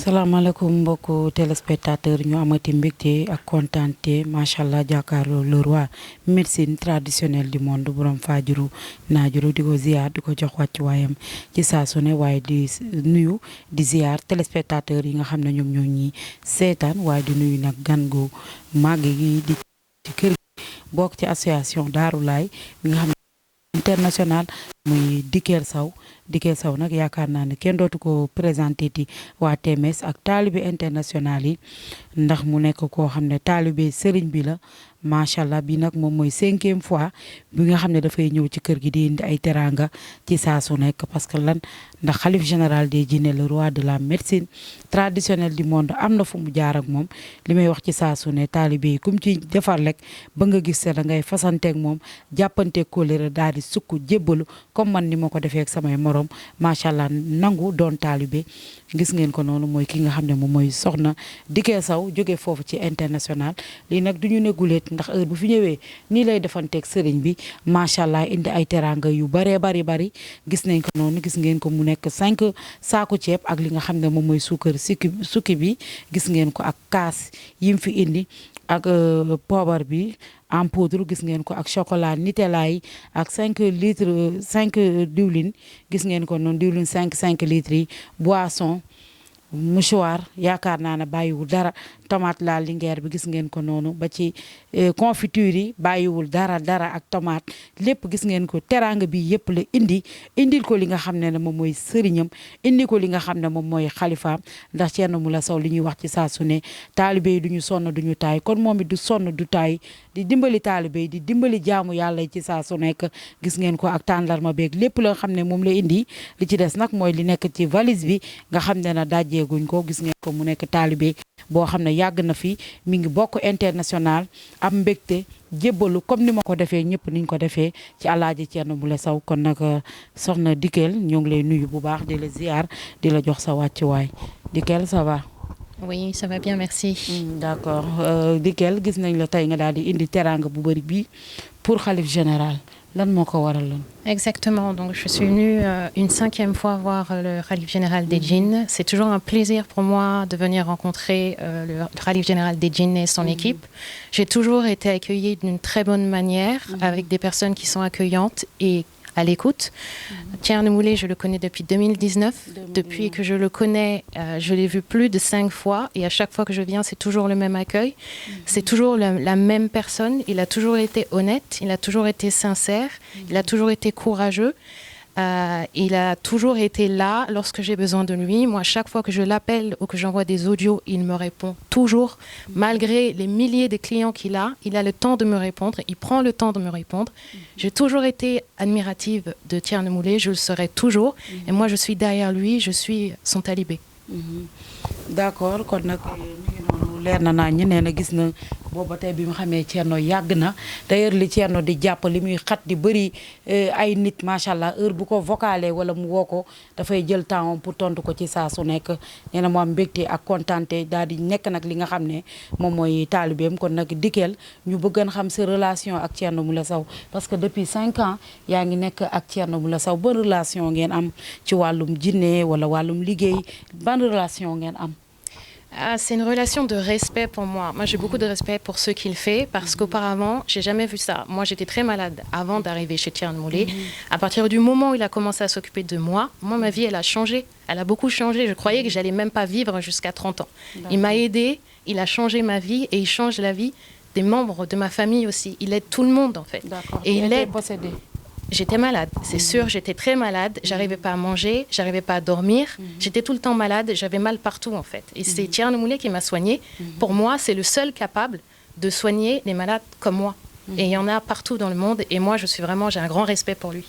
salaamaaleykum mbokku téléspectateur ñu amati mbégte ak kontaante macha allah jàkkaarloo le roi médecine traditionnelle du monde borom faajuru naajuru di ko ziar di ko jox wàcc waayam ci saa su ne waaye di nuyu di ziar téléspectateur yi nga xam ne ñoom ñoo ñi seetaan waaye di nuyu nag gan gu màgg gi di ci kër gi bokk ci association Darou Laye mi nga xam ne international muy Dikel Sow nag yaakaar naa ne kenn dootu ko présenté ti waa TMS ak taalibe international yi ndax mu nekk koo xam ne taalibe sëriñ bi la macha allah bi nag moom mooy 5e fois bi nga xam ne dafay ñëw ci kër gi di indi ay teranga ci saa su nekk parce que lan ndax xalif général des jinne le roi de la médecine traditionnelle du monde am na fu mu jaar ak moom li may wax ci saa su ne taalibe yi kum ci defar rek ba nga gis da ngay fasanteeg moom jàppanteeg kóllëre daal di sukk jébbalu comme man ni ma ko defee ak samay morom macha allah nangu doon taalibe gis ngeen ko noonu mooy ki nga xam ne moom mooy soxna Dikel Sow jóge foofu ci international lii nag du ñu ne guleet ndax heure bu fi ñëwee nii lay defanteeg sëriñ bi macha allah indi ay teranga yu baree bari gis nañ ko noonu gis ngeen ko mu nekk 5 saaku ceeb ak li nga xam ne moom mooy suukar sukki bi gis ngeen ko ak kaas yim fi indi ak poobar bi en poudre gis ngeen ko ak chocolat Nutella yi ak 5 litres 5 diwlin gis ngeen ko noonu diwlin 5 litres yi boisson mouchoir yaakaar naa ne bàyyiwul dara tomate la linguère bi gis ngeen ko noonu ba ci confiture yi bàyyiwul dara ak tomate lépp gis ngeen ko teranga bi yëpp la indil ko li nga xam ne moom mooy sëriñam indi ko li nga xam ne moom mooy xalifaam ndax Thierno Moule Sow li ñuy wax ci saa su ne taalibe yi duñu sonn duñu taay kon moom it du sonn du taay di dimbali taalibe yi di dimbali jaamu yàlla ci saa su nekk gis ngeen ko ak tàndarma beeg lépp la nga xam ne moom la indi li ci des nag mooy li nekk ci valise bi nga xam ne na dajjeeguñ ko gis ngeen ko mu nekk taalibe boo xam ne yàgg na fi mi ngi bokk international am mbégte jébbalu comme ni ma ko defee ñëpp niñ ko defee ci alaaji Thierno Moule Sow kon nag soxna Dikel ñoo ngi lay nuyu bu baax di la ziar di la jox sa wàccuwaay Dikel ça va. Oui, ça va bien, merci. D'accord Dikel gis nañ la tey nga daal di indi teranga bu bëri bi pour xalif général lan moo ko waraloon. Exactement, donc je suis venue une 5e fois voir le Khalif général des djinns. C'est toujours un plaisir pour moi de venir rencontrer le Khalif général des djinns et son équipe. J'ai toujours été accueillie d'une très bonne manière, avec des personnes qui sont accueillantes et à l'écoute. Thierno Moule, je le connais depuis 2019. Depuis que je le connais, je l'ai vu plus de 5 fois et à chaque fois que je viens, c'est toujours le même accueil. C'est toujours la même personne. Il a toujours été honnête, il a toujours été sincère, il a toujours été courageux. Il a toujours été là lorsque j'ai besoin de lui. Moi, chaque fois que je l'appelle ou que j'envoie des audios, il me répond toujours. Malgré les milliers de clients qu'il a, il a le temps de me répondre. Il prend le temps de me répondre. J'ai toujours été admirative de Thierno Moule. Je le serai toujours. Et moi, je suis derrière lui. Je suis son talibé. D'accord. Kon nag leer na naa ñu nee na gis na booba tey bi mu xamee Thierno yàgg na d'ailleurs li Thierno di jàpp li muy xat di bëri ay nit macha allah heure bu ko vocalé wala mu woo ko dafay jël temps pour tontu ko ci saa su nekk nee na mu am mbégte ak kontaante daal di nekk nag li nga xam ne moom mooy taalibeem kon nag Dikel ñu bëggoon xam sa relation ak Thierno Moule Sow parce que depuis 5 ans yaa ngi nekk ak Thierno Moule Sow ban relation ngeen am ci wàllum jinne wala wàllum liggéey ban relation ngeen am. Ah, c'est une relation de respect pour moi. Moi, j'ai beaucoup de respect pour ce qu'il fait parce qu'auparavant, j'ai jamais vu ça. Moi, j'étais très malade avant d'arriver chez Thierno Moule. À partir du moment où il a commencé à s'occuper de moi, ma vie, elle a changé. Elle a beaucoup changé. Je croyais que j'allais même pas vivre jusqu'à 30 ans. Il m'a aidé, il a changé ma vie et il change la vie des membres de ma famille aussi. Il aide tout le monde, en fait. Et il aide... possédé. J'étais malade, c'est sûr, j'étais très malade, j'arrivais pas à manger, j'arrivais pas à dormir, j'étais tout le temps malade, j'avais mal partout en fait. Et c'est Thierno Moule qui m'a soignée. Pour moi, c'est le seul capable de soigner les malades comme moi. Et il y en a partout dans le monde et moi, j'ai un grand respect pour lui.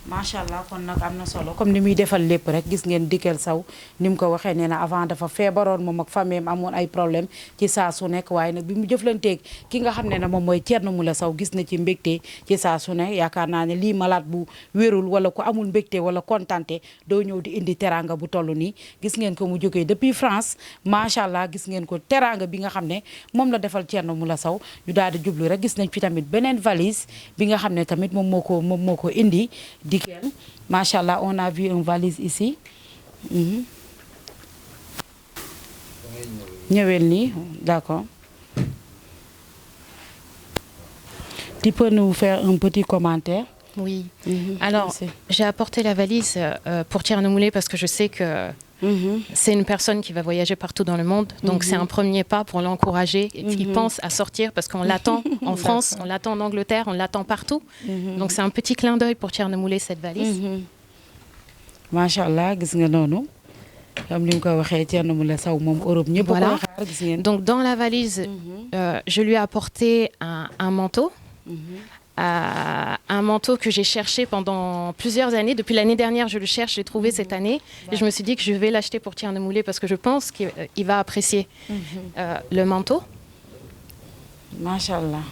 macha allah kon nag am na solo comme ni muy defal lépp rek gis ngeen Dikel Sow ni mu ko waxee nee na avant dafa feebaroon moom ak famille amoon ay problème ci saa su nekk waaye nag bi mu jëflanteeg ki nga xam ne ne moom mooy Thierno Moule Sow gis na ci mbégte ci saa su ne yaakaar naa ne lii malade bu wérul wala ku amul mbégte wala kontante doo ñëw di indi teranga bu toll nii gis ngeen ko mu jógee depuis France macha allah gis ngeen ko teranga bi nga xam ne moom la defal Thierno Moule Sow ñu daal di jublu rek gis nañ fi tamit beneen valise bi nga xam ne tamit moom moo ko indi Dikel, machallah, on a vu une valise ici. ñëwel nii d'accord. Tu peux nous faire un petit commentaire? Oui. Alors, j'ai apporté la valise pour Thierno Moulé parce que je sais que c'est une personne qui va voyager partout dans le monde. Donc, c'est un premier pas pour l'encourager. Il pense à sortir parce qu'on l'attend en France, on l'attend en Angleterre, on l'attend partout. Donc, c'est un petit clin d'œil pour Thierno Moulé, cette valise. Machallah, gis nga noonu. Comme li ko waxee Thierno Moulé Sow moom Europe ñëpp ko xaar gis ngeen. Donc, dans la valise, je lui ai apporté un manteau. Un manteau que j'ai cherché pendant plusieurs années. Depuis l'année dernière, je le cherche, je l'ai trouvé cette année. Et je me suis dit que je vais l'acheter pour Thierno Moulé parce que je pense qu'il va apprécier le manteau. Machallah.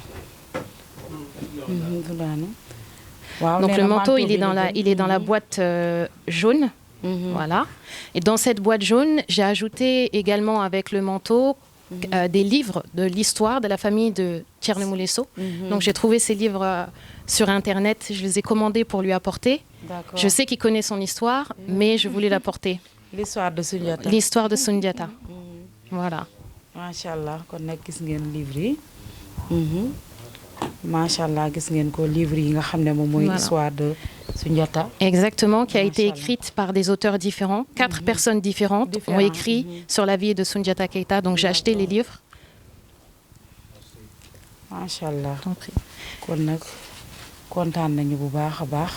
Donc le manteau, il est dans la boîte jaune. Voilà. Et dans cette boîte jaune, j'ai ajouté également avec le manteau des livres de l'histoire de la famille de Thierno Moulé Sow. Donc j'ai trouvé ces livres sur Internet, je les ai commandés pour lui apporter. Je sais qu'il connaît son histoire, mais je voulais l'apporter. L'histoire de Soundiata. L'histoire de Soundiata. Voilà. Machallah, kon nag gis ngeen livre yi. Machallah, gis ngeen ko livre yi nga xam ne moom mooy histoire de Soundiata. Exactement, qui a été écrite par des auteurs différents. 4 personnes différentes ont écrit sur la vie de Soundiata Keita. Donc j'ai acheté les livres. Machallah. Kon nag kontaan nañu bu baax a baax.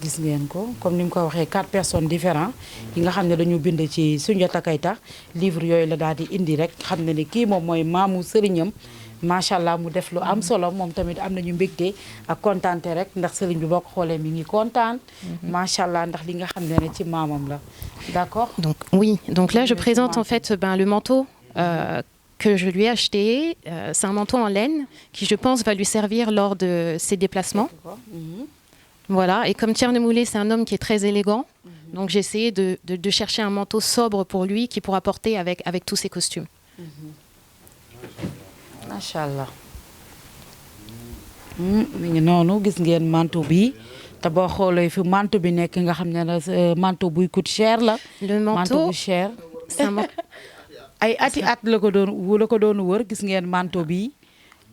Gis ngeen ko comme ni mu ko waxee 4 personnes différentes yi nga xam ne dañu bind ci Soundiata Keita livre yooyu la daal di indi rek xam ne ni kii moom mooy maamu sëriñam. Machallah mu def lu am solo moom tamit am nañu mbégte ak kontaante rek ndax sëriñ bi boo ko xoolee mi ngi kontaan. Machallah ndax li nga xam ne ci maamam la. D'accord? Donc oui, donc là je présente en fait le manteau que je lui ai acheté. C'est un manteau en laine qui je pense va lui servir lors de ses déplacements. Voilà, et comme Thierno Moulé c'est un homme qui est très élégant, donc j'ai essayé de chercher un manteau sobre pour lui qui pourra porter avec tous ses costumes. Machallah. Mi ngi noonu gis ngeen manteau bi te boo xoolee fi manteau bi nekk nga xam ne manteau buy coûte cher la. Le manteau bu cher. c'est un ay ati at la ko doon wër gis ngeen manteau bi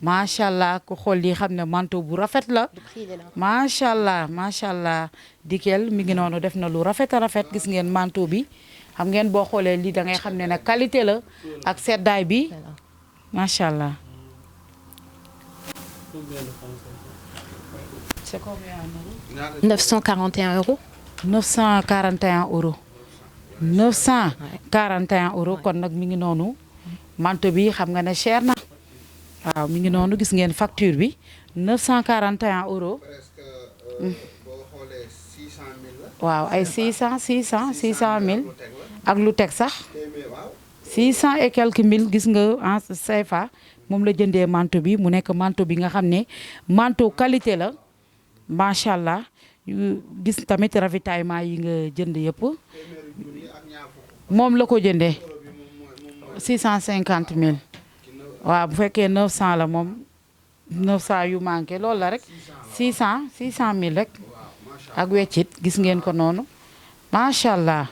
machallah ku xool li xam ne manteau bu rafet la. machallah Dikel mi ngi noonu def na lu rafet a rafet gis ngeen manteau bi xam ngeen boo xoolee lii da ngay xam ne nag qualité la ak seddaay bi machallah. C'est combien? 941 euros. 941 euros. 941 euros kon nag mi ngi noonu manteau bi xam nga ne cher na waaw mi ngi noonu gis ngeen facture bi 941 euros. waaw ay 600 000 ak lu teg sax 600 et quelques mille gis nga en CFA moom la jëndee manteau bi mu nekk manteau bi nga xam ne manteau qualité la machallah gis tamit ravitaillement yi nga jënd yëpp moom la ko jëndee 650 000 waaw bu fekkee 900 la moom 900 yu manqué loolu la rek 600 000 rek ak weccit gis ngeen ko noonu machallah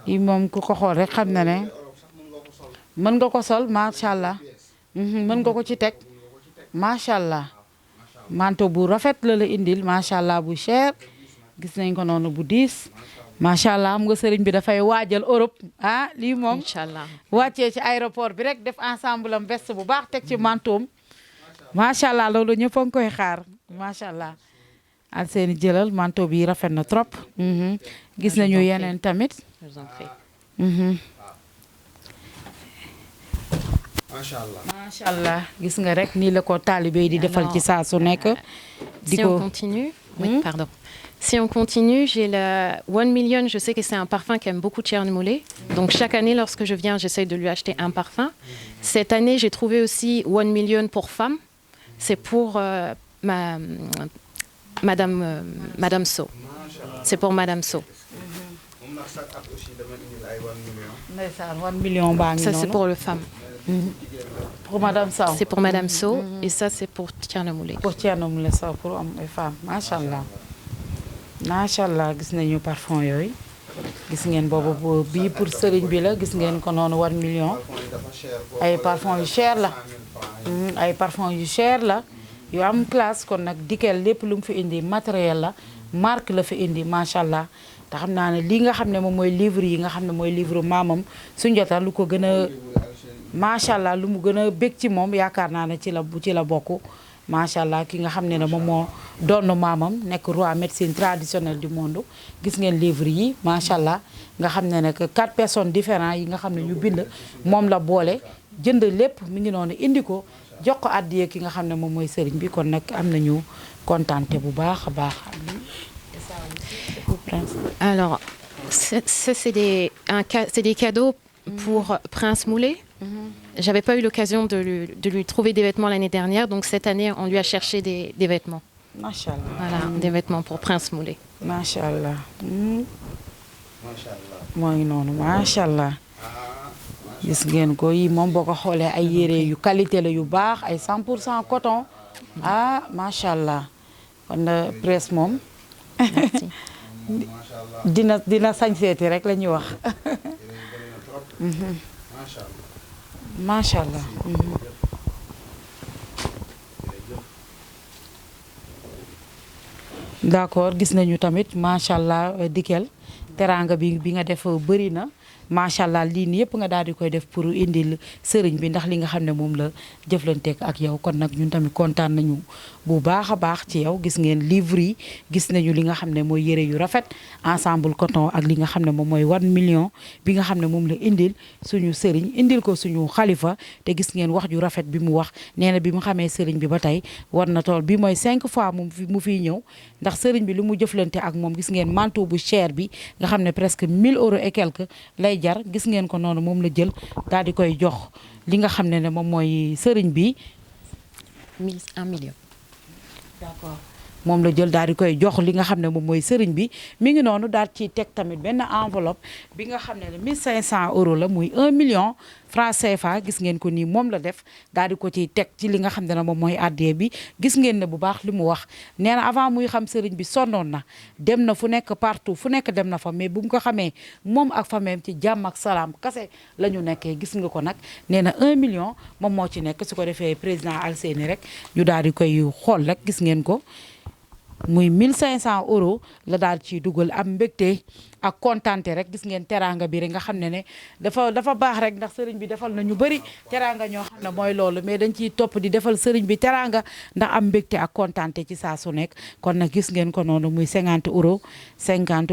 yi moom ku ko xool rek xam na ne mën nga ko sol machallah mën nga ko ci teg machallah manteau bu rafet la indil machallah bu cher gis nañ ko noonu bu diis machallah am nga sëriñ bi dafay waajal Europe lii moom Inch'Allah wàccee ci aéroport bi rek def ensemble am veste bu baax teg ci mantoom machallah loolu ñëpp a ngi koy xaar machallah al seeni jëlal manteau bi rafet na trop gis nañu yeneen tamit je vous en prie. Machallah gis nga rek nii la ko taalibe yi di defal ci saa su nekk Si on continue, oui, pardon. Si on continue, j'ai le 1 Million, je sais que c'est un parfum qu'aime beaucoup Thierno Moulé. Donc chaque année, lorsque je viens, j'essaye de lui acheter un parfum. Cette année, j'ai trouvé aussi 1 Million pour femmes. C'est pour Madame Sow. C'est pour Madame Sow. Ça, c'est pour le femme. Pour Madame Sow. C'est pour Madame Sow et ça, c'est pour Thierno Moulé. Pour Thierno Moulé Sow, pour hommes et femmes. Machallah. Machallah, gis nañu parfum yooyu. gis ngeen boobu bii pour sëriñ bi la gis ngeen ko noonu 1 million ay parfum yu cher la ay parfum yu cher la yu am classe kon nag Dikel lépp lu mu fi indi matériel la marque la fi indi macha allah te xam naa ne lii nga xam ne moom mooy livre yi nga xam ne mooy livre maamam Soundiata lu ko gën a macha allah lu mu gën a bég ci moom yaakaar naa ne ci la bokk macha allah ki nga xam ne moom moo doon maamam nekk roi médecine traditionnelle du monde gis ngeen livre yi macha allah nga xam ne que 4 personnes différentes yi nga xam ne ñu bind moom la boole jënd lépp mi ngi noonu indi ko jox ko àddiya ki nga xam ne moom mooy sëriñ bi kon nag am nañu kontaante bu baax a baax. Alors, c'est des cadeaux pour Prince Moulay. J'avais pas eu l'occasion de lui trouver des vêtements l'année dernière, donc cette année, on lui a cherché des vêtements. Machallah. Voilà, des vêtements pour Prince Moulay. Machallah. Moi non, machallah. Gis ngeen ko yi moom boo ko xoolee ay yére yu qualité la yu baax ay 100% coton ah machallah kon presse moom dina sañseeti rek la ñuy wax machallah d'accord gis nañu tamit machallah Dikel teranga bi nga def bëri na macha allah lii nii yëpp nga daal di koy def pour indil sëriñ bi ndax li nga xam ne moom la jëflanteeg ak yow kon nag ñun tamit kontaan nañu bu baax a baax ci yow gis ngeen livre yi gis nañu li nga xam ne mooy yére yu rafet ensemble coton ak li nga xam ne moom mooy 1 million bi nga xam ne moom la indil suñu sëriñ indil ko suñu xalifa te gis ngeen wax ju rafet bi mu wax nee na bi mu xamee sëriñ bi ba tey war na tool bi mooy 5 fois mu fiy ñëw ndax sëriñ bi lu mu jëflante ak moom gis ngeen manteau bu cher bi nga xam ne presque 1000 euros et quelque lay jar gis ngeen ko noonu moom la jël daal di koy jox li nga xam ne moom mooy sëriñ bi 1 million. D'accord moom la jël daal di koy jox li nga xam ne moom mooy sëriñ bi mi ngi noonu daal ciy teg tamit benn enveloppe bi nga xam ne 1500 euros la muy 1 million francs CFA gis ngeen ko nii moom la def daal di ko ciy teg ci li nga xam ne moom mooy addiya bi gis ngeen ne bu baax li mu wax nee na avant muy xam sëriñ bi sonnoon na dem na fu nekk partout fu nekk dem na fa mais bu mu ko xamee moom ak fameem ci jàmm ak salaam kase la ñu nekkee gis nga ko nag nee na 1 million moom moo ci nekk su ko defee président Alseyni rek ñu daal di koy xool rek gis ngeen ko muy 1500 euros la daal ciy dugal am mbégte ak kontaante rek gis ngeen teranga bi rek nga xam ne dafa baax rek ndax sëriñ bi defal na ñu bëri teranga ñoo xam ne mooy loolu mais dañ ciy topp di defal sëriñ bi teranga ndax am mbégte ak kontaante ci saa su nekk kon nag gis ngeen ko noonu muy 50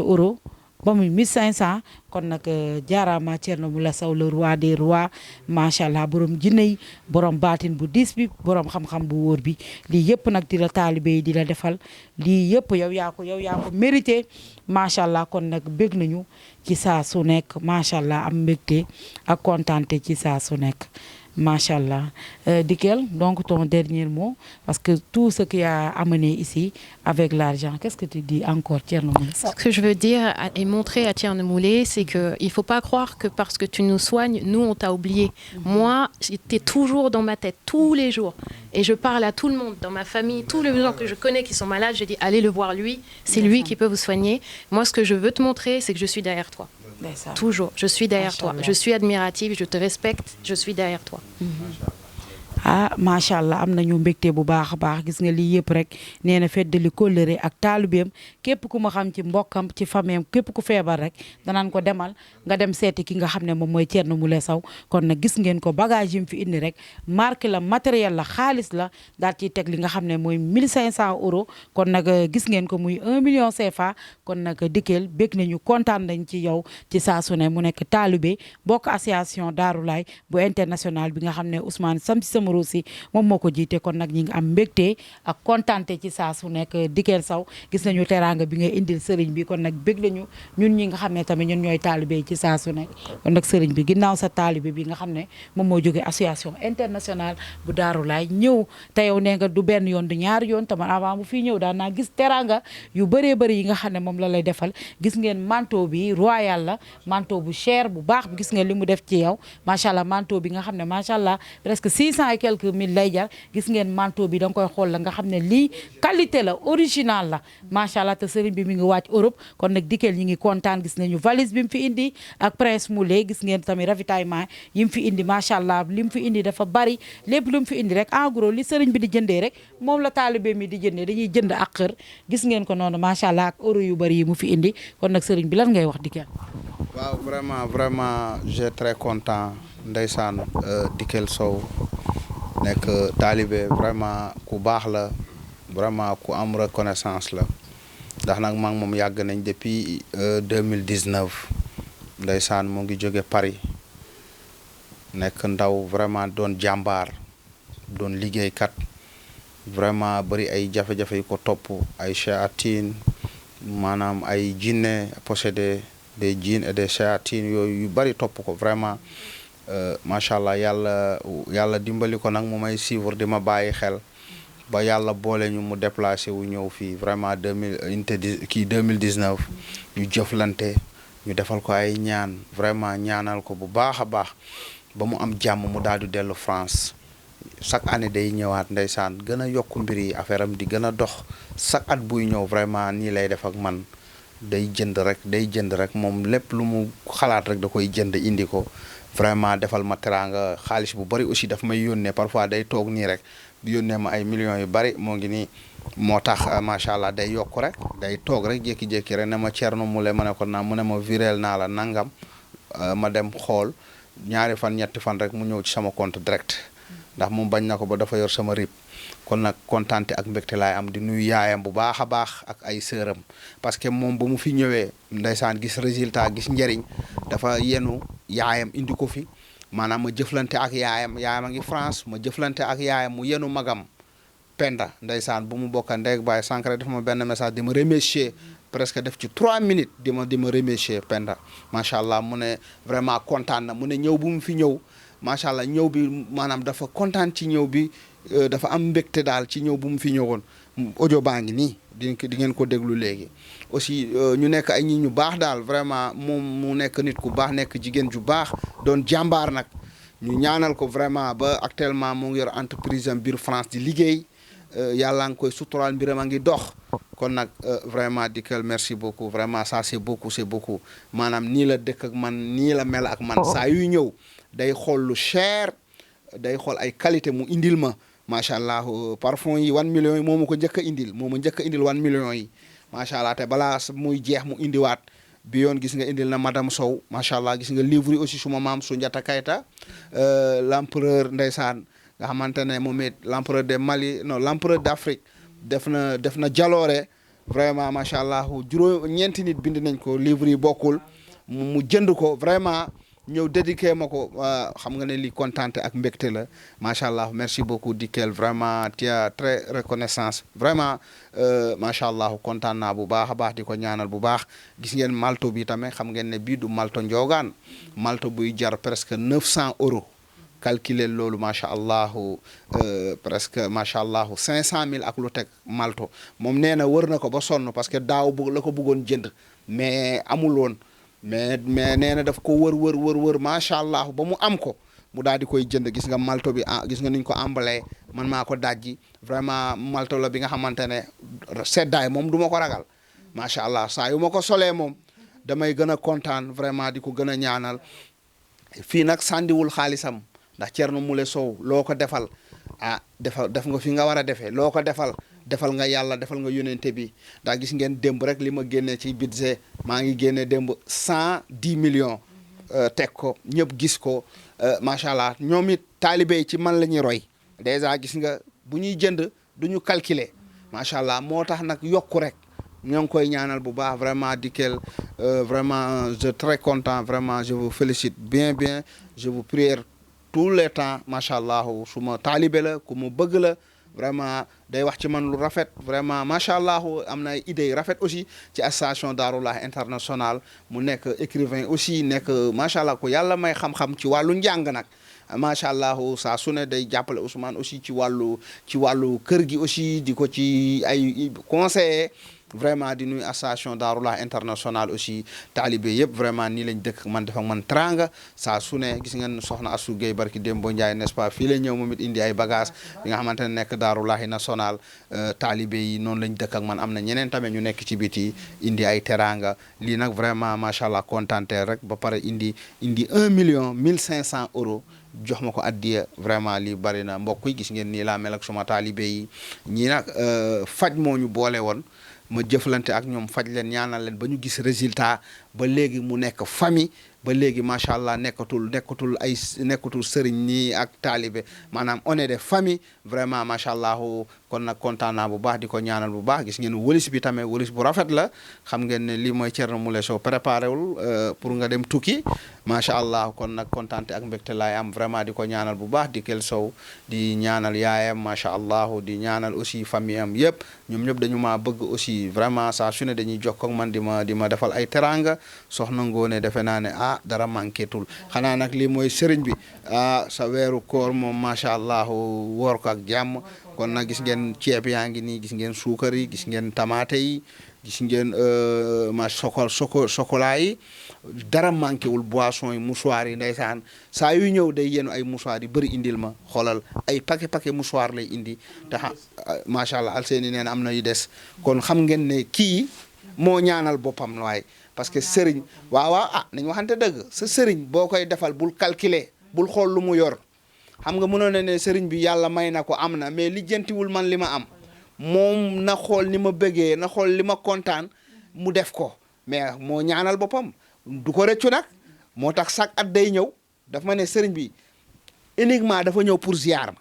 euros ba muy 1500 kon nag jaaraama Thierno Moule Sow le roi des rois macha allah borom jinne yi borom baatin bu diis bi borom xam-xam bu wóor bi lii yëpp nag di la taalibe yi di la defal lii yëpp yow yaa ko mérité macha allah kon nag bég nañu ci saa su nekk macha allah am mbégte ak kontaante ci saa su nekk. Machallah. Dikel, donc ton dernier mot, parce que tout ce qui a amené ici avec l'argent, qu'est-ce que tu dis encore, Thierno Moule? Ce que je veux dire et montrer à Thierno Moule, c'est qu'il ne faut pas croire que parce que tu nous soignes, nous, on t'a oublié. Moi, tu es toujours dans ma tête, tous les jours. Et je parle à tout le monde, dans ma famille, tous les gens que je connais qui sont malades, je dis, allez le voir lui, c'est lui qui peut vous soigner. Moi, ce que je veux te montrer, c'est que je suis derrière toi. Toujours, je suis derrière toi. Je suis admirative, je te respecte, je suis derrière toi. ah macha allah am nañu mbégte bu baax a baax gis nga lii yëpp rek nee na feddali kóllëre ak taalubeem képp ku ma xam ci mbokkam ci fameem képp ku feebar rek danaan ko demal nga dem seeti ki nga xam ne moom mooy Thierno Moule Sow kon nag gis ngeen ko bagage yi mu fi indi rek marque la matériel la xaalis la daal ciy teg li nga xam ne mooy 1500 euros kon nag gis ngeen ko muy 1 million CFA kon nag Dikel bég nañu kontaan nañ ci yow ci saa su ne mu nekk taalube bokk association Daarulaay bu international bi nga xam ne Ousmane Samsi Samaro si moom moo ko jiite kon nag ñi ngi am mbégte ak kontaante ci saa su nekk Dikel Sow gis nañu teraanga bi nga indil sëriñ bi kon nag bég nañu ñun ñi nga xam ne tamit ñun ñooy taalibe ci saa su nekk kon nag sëriñ bi ginnaaw sa taalibe bi nga xam ne moom moo jógee association internationale bu Daarulaay ñëw te yow nee nga du benn yoon du ñaari yoon te man avant mu fii ñëw daan naa gis teraanga yu bëree bëri yi nga xam ne moom la lay defal gis ngeen manteau bi royal la manteau bu cher bu baax gis ngeen li mu def ci yow macha allah manteau bi nga xam ne macha allah presque 600 quelques mille lay jar gis ngeen manteau bi da nga koy xool la nga xam ne lii qualité la original la macha allah te sëriñ bi mi ngi wàcc Europe kon nag Dikel ñi ngi kontaan gis nañu valise bi mu fi indi ak Prince Moulé gis ngeen tamit ravitaillement yi mu fi indi macha allah li mu fi indi dafa bari lépp lu mu fi indi rek en gros li sëriñ bi di jëndee rek moom la taalibe mi di jëndee dañuy jënd ak xër gis ngeen ko noonu macha allah ak euro yu bari yi mu fi indi kon nag sëriñ bi lan ngay wax Dikel. waaw vraiment j'ai très content ndeysaan Dikel Sow nekk taalibe vraiment ku baax la vraiment ku am reconnaissance la ndax nag maa ngi moom yàgg nañ depuis 2019 ndeysaan mu ngi jóge Paris nekk ndaw vraiment doon jàmbaar doon liggéeykat vraiment bari ay jafe-jafe yu ko topp ay shayatin maanaam ay jinne possédé des djinns et des shayatin yooyu yu bari topp ko vraiment macha allah yàlla dimbali ko nag mu may suivre di ma bàyyi xel ba yàlla boole ñu mu déplacé wu ñëw fii vraiment 2019 ñu jëflante ñu defal ko ay ñaan vraiment ñaanal ko bu baax a baax ba mu am jàmm mu daal di dellu France chaque année day ñëwaat ndeysaan gën a yokk mbir yi affaire am di gën a dox chaque at buy ñëw vraiment nii lay def ak man day jënd rek moom lépp lu mu xalaat rek da koy jënd indi ko vraiment defal ma teraanga xaalis bu bari aussi daf may yónnee parfois day toog nii rek di yónnee ma ay millions yu bari moo ngi nii moo tax macha allah day yokk rek day toog rek jékki-jékki rek ne ma Thierno Moule ma ne ko naa mu ne ma viréel naa la nangam ma dem xool ñaari fan ñetti fan rek mu ñëw ci sama compte direct ndax moom bañ na ko ba dafa yor sama rib kon nag kontaante ak mbégte laay am di nuyu yaayam bu baax a baax ak ay sëram parce que moom ba mu fi ñëwee ndeysaan gis résultat gis njëriñ dafa yenu yaayam indi ko fi maanaam ma jëflante ak yaayam a ngi France ma jëflante ak yaayam mu yenu magam Penda ndeysaan bu mu bokka ndeeg baay sànq rek dafa ma benn message di ma remercier presque def ci 3 minutes di ma remercier Penda macha allah mu ne vraiment kontaan na mu ne ñëw bu mu fi ñëw macha allah ñëw bi maanaam dafa kontaan ci ñëw bi dafa am mbégte daal ci ñëw bu mu fi ñëwoon audio baa ngi nii di ngeen ko déglu léegi aussi ñu nekk ay ñi ñu baax daal vraiment moom mu nekk nit ku baax nekk jigéen ju baax doon jàmbaar nag ñu ñaanal ko vraiment ba actuellement mu ngi yor entreprise am biir France di liggéey yàlla ngi koy suturaal mbiram a ngi dox kon nag vraiment Dikel merci beaucoup vraiment ça c'est beaucoup maanaam nii la dëkk ak man nii la mel ak man saa yuy ñëw day xool lu cher day xool ay qualité mu indil ma macha allah parfum yi 1 million yi moo ma ko njëkk a indil moo ma njëkk a indil 1 million yi macha allah te balaa muy jeex mu indiwaat bi yoon gis nga indil na madame Sow macha allah gis nga livre yi aussi suma maam Soundiata Keita l'empereur ndeysaan nga xamante ne moom it l'empereur de Mali non l'empereur d'Afrique def na jaloore vraiment macha allah ñeenti nit bind nañ ko livre yi bokkul mu jënd ko vraiment ñëw dédiqué ma ko xam nga ne li kontaante ak mbégte la macha allah merci beaucoup Dikel vraiment tu es très reconnaissance vraiment macha allah kontaan naa bu baax a baax di ko ñaanal bu baax gis ngeen malto bi tamit xam ngeen ne bii du malto njoogaan malto buy jar presque 900 euros calculer loolu macha allah presque macha allah 500000 ak lu teg malto moom nee na wër na ko ba sonn parce que daaw la ko bëggoon jënd mais amul woon mais nee na daf ko wër macha allah ba mu am ko mu daal di koy jënd gis nga malto bi gis nga niñ ko emballé man maa ko dajji vraiment malto la bi nga xamante ne seddaay moom du ma ko ragal macha allah saa yu ma ko solee moom damay gën a kontaan vraiment di ko gën a ñaanal fii nag sàndiwul xaalisam ndax Thierno Moule Sow loo ko defal def nga fi nga war a defee loo ko defal nga yàlla defal nga yónente bi ndax gis ngeen démb rek li ma génnee ci budget maa ngi génne démb 110 millions teg ko ñëpp gis ko macha allah ñoom it taalibe yi ci man la ñuy roy dèjà gis nga bu ñuy jënd du ñu calculer macha allah moo tax nag yokku rek ñoo ngi koy ñaanal bu baax vraiment Dikel vraiment je très content vraiment je vous félicite bien je vous prie tout le temps macha allah suma taalibe la ku mu bëgg la vraiment day wax ci man lu rafet vraiment macha allah am na ay idées yu rafet aussi ci association Daarullah international mu nekk écrivain aussi nekk macha allah ko yàlla may xam-xam ci wàllu njàng nag macha allah saa su ne day jàppale Ousmane aussi ci wàllu kër gi aussi di ko ci ay conseiller vraiment di nuyu association Daarullah international aussi taalibe yëpp vraiment nii lañ dëkk man def ak man teranga saa su ne gis ngeen soxna Assou Gueye barki Dembo Ndiaye n'est-ce pas fii la ñëw moom it indi ay bagage bi nga xamante ne nekk Daarullahi national taalibe yi noonu lañ dëkk ak man am na ñeneen tamit ñu nekk ci biti indi ay teranga lii nag vraiment macha allah kontaante rek ba pare indi 1 million 1 500 € jox ma ko addiya vraiment lii bari na mbokk yi gis ngeen nii laa mel ak suma taalibe yi ñii nag faj moo ñu boole woon ma jëflante ak ñoom faj leen ñaanal leen ba ñu gis résultat ba léegi mu nekk famille ba léegi macha allah nekkatul sëriñ nii ak taalibe maanaam on est des famille vraiment macha allah kon nag kontaan naa bu baax di ko ñaanal bu baax gis ngeen wëlis bi tamit wëlis bu rafet la xam ngeen ne lii mooy Thierno Moule Sow préparé wul pour nga dem tukki macha allah kon nag kontaante ak mbégte laay am vraiment di ko ñaanal bu baax di Kel Sow di ñaanal yaayam macha allah di ñaanal aussi famille am yëpp ñoom ñëpp dañu maa bëgg aussi vraiment saa su ne dañuy jokkoo ak man di ma defal ay teranga soxna Ngoone defe naa ne dara manqué tul xanaa nag lii mooy sëriñ bi sa weeru koor moom macha allah woor ko ak jàmm kon nag gis ngeen ceeb yaa ngi nii gis ngeen suukar yi gis ngeen tamaate yi gis ngeen chocolat yi dara manqué wul boisson yi mouchoir yi ndeysaan saa yu ñëw day yenu ay mouchoir yi bëri indil ma xoolal ay paquet mouchoir lay indi te macha allah Alseeni neen am na yu des kon xam ngeen ne kii moo ñaanal boppam waaye parce que sëriñ waaw nañ waxante dëgg sa sëriñ boo koy defal bul calculer bul xool lu mu yor xam nga mënoon na ne sëriñ bi yàlla may na ko am na mais lijjantiwul man li ma am moom na xool ni ma bëggee na xool li ma kontaan mu def ko mais moo ñaanal boppam du ko rëccu nag moo tax chaque at day ñëw daf ma ne sëriñ bi uniquement dafa ñëw pour ziar ma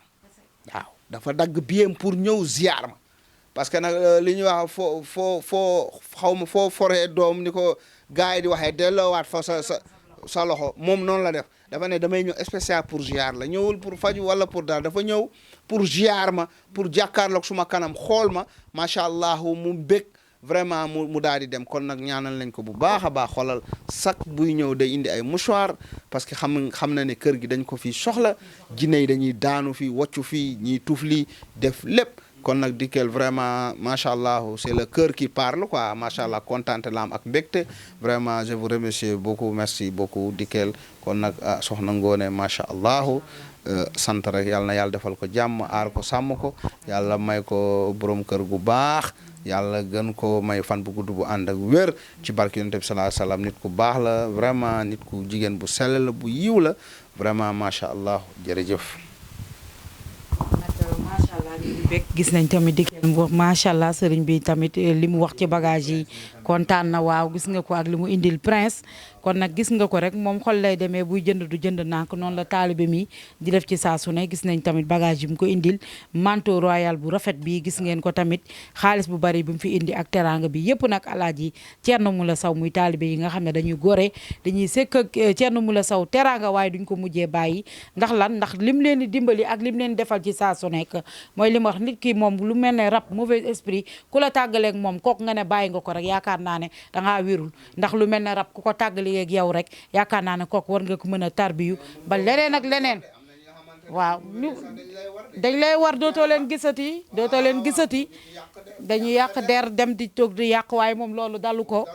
waaw dafa dagg biyem pour ñëw ziar ma parce que nag li ñuy wax foo foree doom ni ko gars yi di waxee delloowaat fa sa loxo moom noonu la def dafa ne damay ñëw spécial pour ziar la ñëwul pour faju wala pour dara dafa ñëw pour ziar ma pour jàkkaarloog suma kanam xool ma macha allah mu bég vraiment mu daal di dem kon nag ñaanal nañ ko bu baax a baax xoolal sac buy ñëw day indi ay mouchoir parce que xam na ne kër gi dañ ko fi soxla jinne yi dañuy daanu fi woccu fii ñiy tufli def lépp kon nag Dikel vraiment macha allah c'est le cœur qui parle quoi macha allah kontaan la am ak mbégte vraiment je vous remercie beaucoup merci beaucoup Dikel kon nag soxna Ngoone macha allah sant rek yàlla na yàlla defal ko jàmm aar ko sàmm ko yàlla may ko borom kër gu baax yàlla gën ko may fan bu gudd bu ànd ak wér ci barke yonent bi sallallahu alayhi wasallam nit ku baax la vraiment nit ku jigéen bu sell la bu yiw la vraiment macha allah jërëjëf. gis nañ tamit Dikel macha allah sëriñ bi tamit li mu wax ci bagage yi kontaan na waaw gis nga ko ak li mu indil prince kon nag gis nga ko rek moom xol lay demee buy jënd du jënd nànk noonu la taalibe mi di def ci saa su ne gis nañ tamit bagage yi mu ko indil manteau royal bu rafet bi gis ngeen ko tamit xaalis bu bari bi mu fi indi ak teranga bi yëpp nag alaaji Thierno Moule Sow muy taalibe yi nga xam ne dañuy gore dañuy sekk ak Thierno Moule Sow teranga waaye duñ ko mujjee bàyyi ndax lan ndax lim leen di dimbali ak lim leen defal ci saa su nekk mooy li ma wax nit ki moom lu mel ne rab mauvais esprit ku la tàggaleeg moom kooku nga ne bàyyi nga ko rek yaakaar naa ne dangaa wérul ndax lu mel ne rab ku ko tàggaleeg yow rek yaakaar naa ne kooku war nga ko mën a tarbiyu ba leneen ak leneen waaw dañ lay war dootoo leen gisati dañuy yàq der dem di toog di yàq waaye moom loolu dalu ko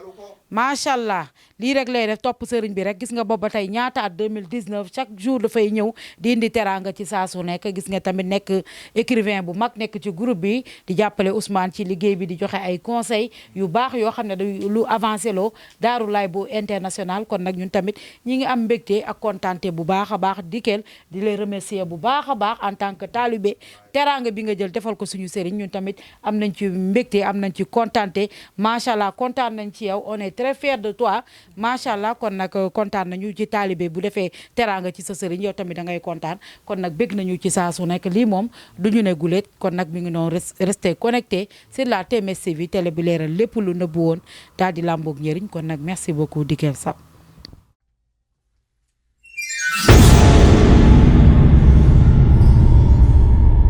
macha allah lii rek lay def topp sëriñ bi rek gis nga boobu ba tey ñaata at 2019 chaque jour dafay ñëw di indi teranga ci saa su nekk gis nga tamit nekk écrivain bu mag nekk ci groupe bi di jàppale Ousmane ci liggéey bi di joxe ay conseils yu baax yoo xam ne lu avancé loo Daarulaay bu international kon nag ñun tamit ñi ngi am mbégte ak kontaante bu baax a baax Dikel di lay remercier bu baax a baax en tant que talibé teranga bi nga jël defal ko suñu sëriñ ñun tamit am nañ ci mbégte am nañ ci kontaante macha allah kontaan nañ ci yow on est très fiers de toi macha allah kon nag kontaan nañu ci taalibe bu defee teranga ci sa sëriñ yow tamit da ngay kontaan kon nag bég nañu ci saa su nekk lii moom du ñu ne guléet kon nag mi ngi noonu rester connecté sur la TMS TV télé bi leeral lépp lu nëbbu woon daal di làmboog njëriñ kon nag merci beaucoup Dikel Sow